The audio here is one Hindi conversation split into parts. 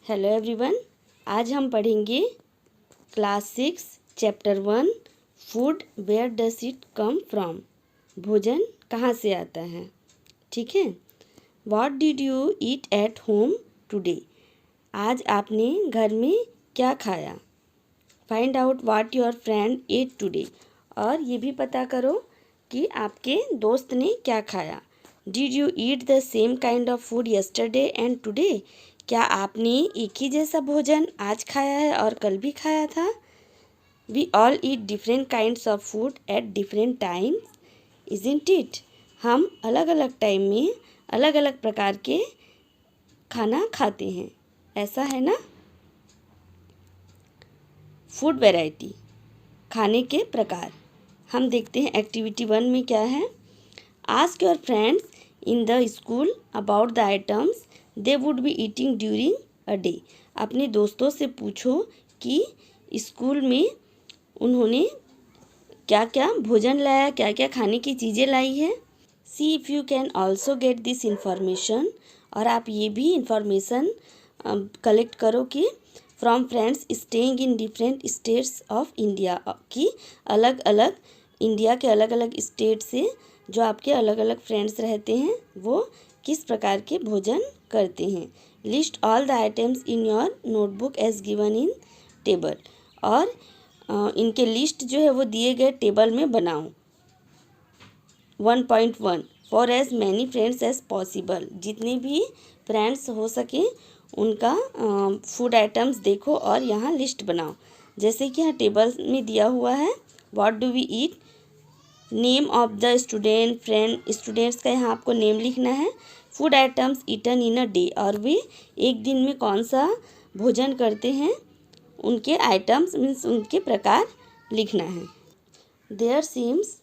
Hello everyone. आज हम पढ़ेंगे class 6 chapter 1 food where does it come from. भोजन कहाँ से आता है। ठीक है। What did you eat at home today. आज आपने घर में क्या खाया। Find out what your friend ate today. और ये भी पता करो कि आपके दोस्त ने क्या खाया। Did you eat the same kind of food yesterday and today. क्या आपने एक ही जैसा भोजन आज खाया है और कल भी खाया था। We all eat different kinds of food at different times isn't it. हम अलग अलग टाइम में अलग अलग प्रकार के खाना खाते हैं, ऐसा है ना। फूड वैरायटी, खाने के प्रकार। हम देखते हैं एक्टिविटी 1 में क्या है। Ask your friends in the school about the items they would be eating during a day. अपने दोस्तों से पूछो कि स्कूल में उन्होंने क्या क्या भोजन लाया, क्या क्या खाने की चीज़ें लाई है। सी if you can also get this information. और आप ये भी इंफॉर्मेशन कलेक्ट करो कि from friends staying in different states of India, की अलग अलग इंडिया के अलग अलग स्टेट से जो आपके अलग अलग फ्रेंड्स रहते हैं वो किस प्रकार के भोजन करते हैं। List all the items in your notebook as given in table. और इनके लिस्ट जो है वो दिए गए टेबल में बनाओ। 1.1 for as many friends as possible. जितने भी फ्रेंड्स हो सके उनका फूड आइटम्स देखो और यहाँ लिस्ट बनाओ। जैसे कि यहाँ टेबल में दिया हुआ है what do we eat, name of the student, friend, students का यहाँ आपको नेम लिखना है। Food items eaten in a day, और वे एक दिन में कौन सा भोजन करते हैं उनके आइटम्स मीन्स उनके प्रकार लिखना है। There seems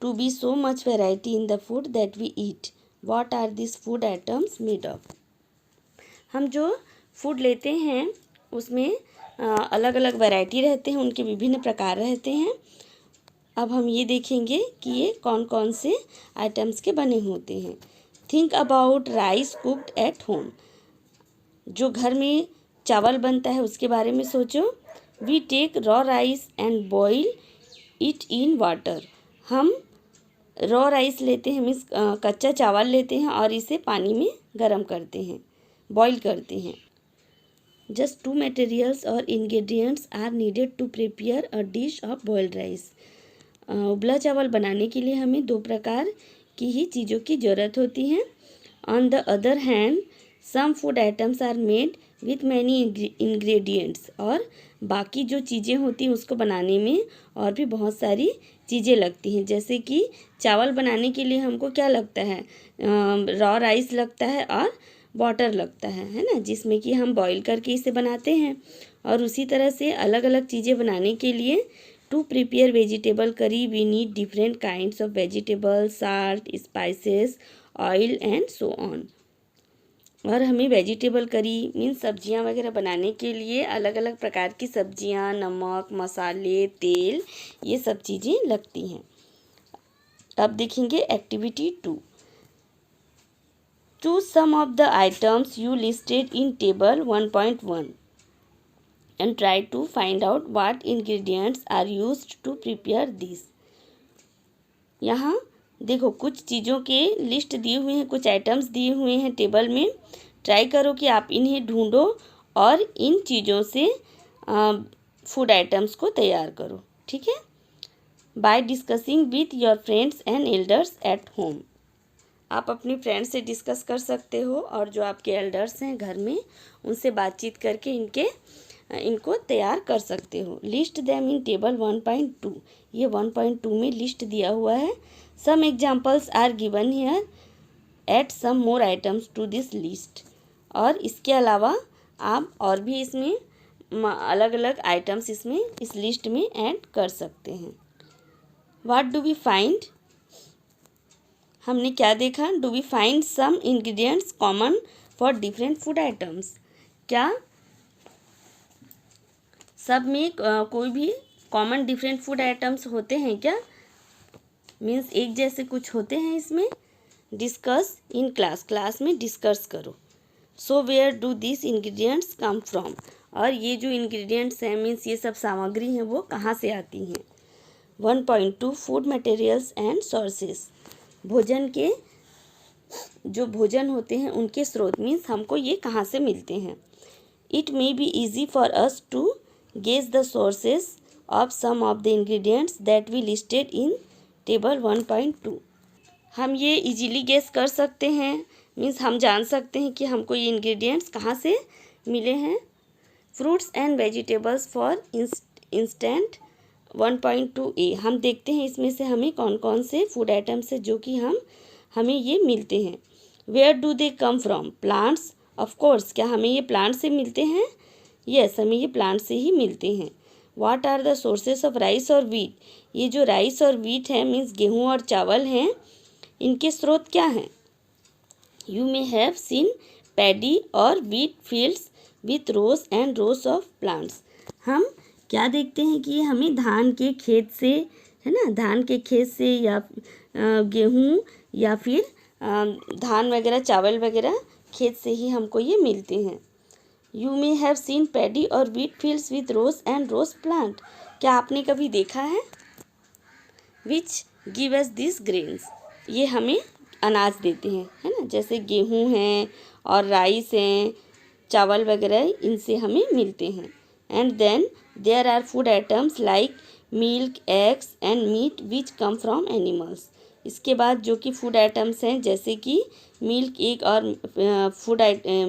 to be so much variety in the food that we eat. What are this food items made of. हम जो फूड लेते हैं उसमें अलग अलग वैरायटी रहते हैं, उनके विभिन्न प्रकार रहते हैं। अब हम ये देखेंगे कि ये कौन कौन से आइटम्स के बने होते हैं। Think about rice cooked at home. जो घर में चावल बनता है उसके बारे में सोचो। We take raw rice and boil it in water. हम रॉ राइस लेते हैं मीन्स कच्चा चावल लेते हैं और इसे पानी में गर्म करते हैं, बॉईल करते हैं। जस्ट 2 मटेरियल्स और ingredients are needed to prepare a dish of boiled rice. उबला चावल बनाने के लिए हमें 2 प्रकार की ही चीज़ों की ज़रूरत होती है। On the other hand some food items are made with many ingredients. और बाकी जो चीज़ें होती हैं उसको बनाने में और भी बहुत सारी चीज़ें लगती हैं। जैसे कि चावल बनाने के लिए हमको क्या लगता है, रॉ राइस लगता है और वाटर लगता है ना, जिसमें कि हम बॉईल करके इसे बनाते हैं। और उसी तरह से अलग अलग चीज़ें बनाने के लिए to prepare vegetable curry we need different kinds of vegetable, salt, spices, oil and so on. और हमें वेजिटेबल करी मीन्स सब्जियां वगैरह बनाने के लिए अलग अलग प्रकार की सब्जियां, नमक, मसाले, तेल, ये सब चीज़ें लगती हैं। अब देखेंगे activity 2। Choose some of the items you listed in table 1.1 and try to find out what ingredients are used to prepare this। यहाँ देखो कुछ चीज़ों के लिस्ट दिए हुए हैं, कुछ आइटम्स दिए हुए हैं टेबल में। ट्राई करो कि आप इन्हें ढूंढो और इन चीज़ों से फूड आइटम्स को तैयार करो। ठीक है। By discussing with your friends and elders at home. आप अपनी फ्रेंड्स से डिस्कस कर सकते हो और जो आपके एल्डर्स हैं घर में उनसे बातचीत करके इनको तैयार कर सकते हो। List them in table 1.2। ये 1.2 में लिस्ट दिया हुआ है। Some examples are given here, add some more items to this list. और इसके अलावा आप और भी इसमें अलग अलग आइटम्स इसमें इस लिस्ट में ऐड कर सकते हैं। What do we find. हमने क्या देखा। Do we find some ingredients common for different food items. क्या सब में कोई भी कॉमन डिफरेंट फूड आइटम्स होते हैं क्या, मीन्स एक जैसे कुछ होते हैं इसमें। डिस्कस इन क्लास, क्लास में डिस्कस करो। So where do this ingredients come from, और ये जो इंग्रेडिएंट्स हैं मीन्स ये सब सामग्री हैं वो कहाँ से आती हैं। 1.2 फूड मटेरियल्स एंड सोर्सेस, भोजन के जो भोजन होते हैं उनके स्रोत मीन्स हमको ये कहाँ से मिलते हैं। It may be easy for us to guess the sources of some of the ingredients that we listed in table 1.2, हम ये इजीली गेस कर सकते हैं मीन्स हम जान सकते हैं कि हमको ये इंग्रेडिएंट्स कहाँ से मिले हैं। Fruits and vegetables for instant 1.2a, हम देखते हैं इसमें से हमें कौन कौन से फूड आइटम्स है जो कि हमें ये मिलते हैं। Where do they come from, plants, of course, क्या हमें ये प्लांट से मिलते हैं। यस, हमें ये प्लांट से ही मिलते हैं। What are the sources of rice और वीट, ये जो राइस और वीट है मीन्स गेहूँ और चावल हैं, इनके स्रोत क्या हैं। You may have seen paddy और wheat fields with rows and rows of plants, हम क्या देखते हैं कि हमें धान के खेत से, है ना, धान के खेत से या गेहूँ या फिर धान वगैरह चावल वगैरह खेत से ही हमको ये मिलते हैं। You may have seen paddy और wheat fields with rows and rows plant, क्या आपने कभी देखा है। Which give us this grains, ये हमें अनाज देते हैं, है ना, जैसे गेहूँ हैं और राइस हैं, चावल वगैरह इनसे हमें मिलते हैं। And then there are food items like milk, eggs and meat which come from animals, इसके बाद जो कि फूड आइटम्स हैं जैसे कि मिल्क, एग और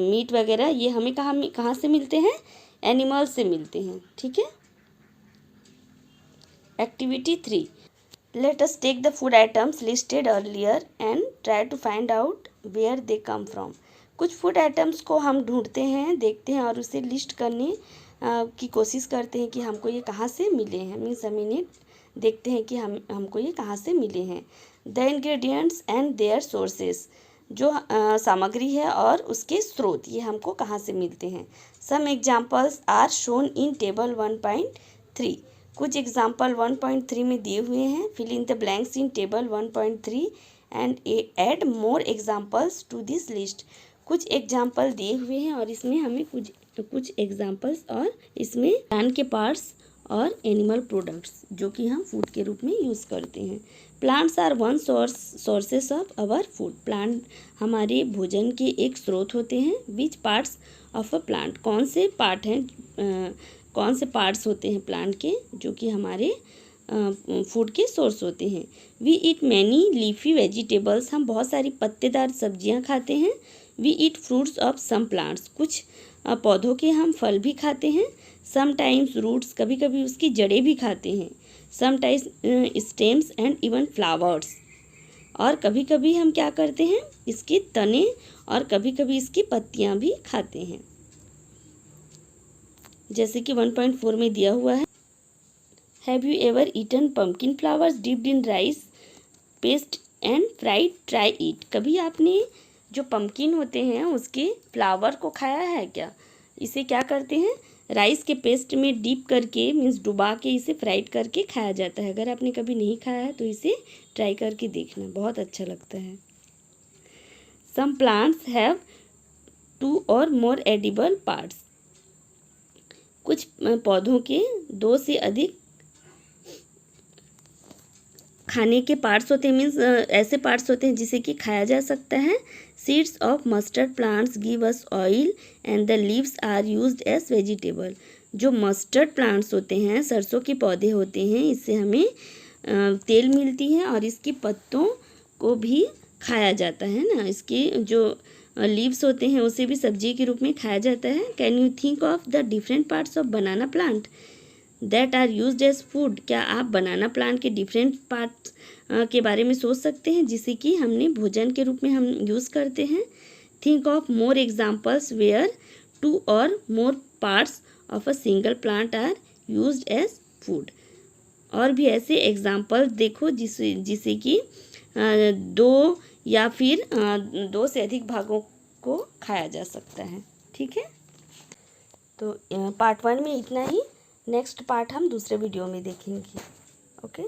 मीट वगैरह, ये हमें कहाँ से मिलते हैं, एनिमल्स से मिलते हैं। ठीक है। Activity 3, let us take the food items listed earlier and try to find out where they come from, कुछ फूड आइटम्स को हम ढूंढते हैं, देखते हैं और उसे लिस्ट करने की कोशिश करते हैं कि हमको ये कहाँ से मिले हैं, मीन्स हम इन्हें देखते हैं कि हमको ये कहाँ से मिले हैं। The ingredients and their sources, जो सामग्री है और उसके स्रोत, ये हमको कहाँ से मिलते हैं। Some examples are shown in table 1.3, कुछ एग्जाम्पल 1.3 में दिए हुए हैं। Fill in the blanks in table 1.3 and add more examples to this list, कुछ एग्जाम्पल दिए हुए हैं और इसमें हमें कुछ एग्जाम्पल्स और इसमें प्लांट के पार्ट्स और एनिमल प्रोडक्ट्स जो कि हम फूड के रूप में यूज़ करते हैं। Plants are one sources of our food, plant हमारे भोजन के एक स्रोत होते हैं। Which parts of a plant, कौन से पार्ट हैं, कौन से पार्ट्स होते हैं प्लांट के जो कि हमारे फूड के सोर्स होते हैं। We eat many leafy vegetables, हम बहुत सारी पत्तेदार सब्जियां खाते हैं। We eat fruits of some plants, कुछ पौधों के हम फल भी खाते हैं। समटाइम्स रूट्स, कभी कभी उसकी जड़ें भी खाते हैं। Sometimes stems and even flowers, और कभी कभी हम क्या करते हैं, इसके तने और कभी कभी इसकी पत्तियां भी खाते हैं, जैसे कि 1.4 में दिया हुआ है। Have you ever eaten pumpkin flowers dipped in rice paste and fried, try it, कभी आपने जो पम्पकिन होते हैं उसके फ्लावर को खाया है क्या। इसे क्या करते हैं, राइस के पेस्ट में डीप करके मीन्स डुबा के इसे फ्राइड करके खाया जाता है। अगर आपने कभी नहीं खाया है तो इसे ट्राई करके देखना, बहुत अच्छा लगता है। Some plants have 2 or more edible parts, कुछ पौधों के 2 से अधिक खाने के पार्ट्स होते हैं, मीन्स ऐसे पार्ट्स होते हैं जिसे कि खाया जा सकता है। Seeds of mustard plants give us oil and the leaves are used as vegetable, जो मस्टर्ड प्लांट्स होते हैं, सरसों के पौधे होते हैं, इससे हमें तेल मिलती है और इसकी पत्तों को भी खाया जाता है ना, इसके जो लीव्स होते हैं उसे भी सब्जी के रूप में खाया जाता है। Can you think of the different parts of banana plant that are used as food, क्या आप बनाना प्लांट के डिफरेंट पार्ट्स के बारे में सोच सकते हैं जिसे कि हमने भोजन के रूप में हम यूज़ करते हैं। Think of more examples where 2 or more parts of a single plant are used as food, और भी ऐसे एग्जाम्पल्स देखो जिसे कि 2 या फिर 2 से अधिक भागों को खाया जा सकता है। ठीक है, तो पार्ट 1 में इतना ही, नेक्स्ट पार्ट हम दूसरे वीडियो में देखेंगे। ओके।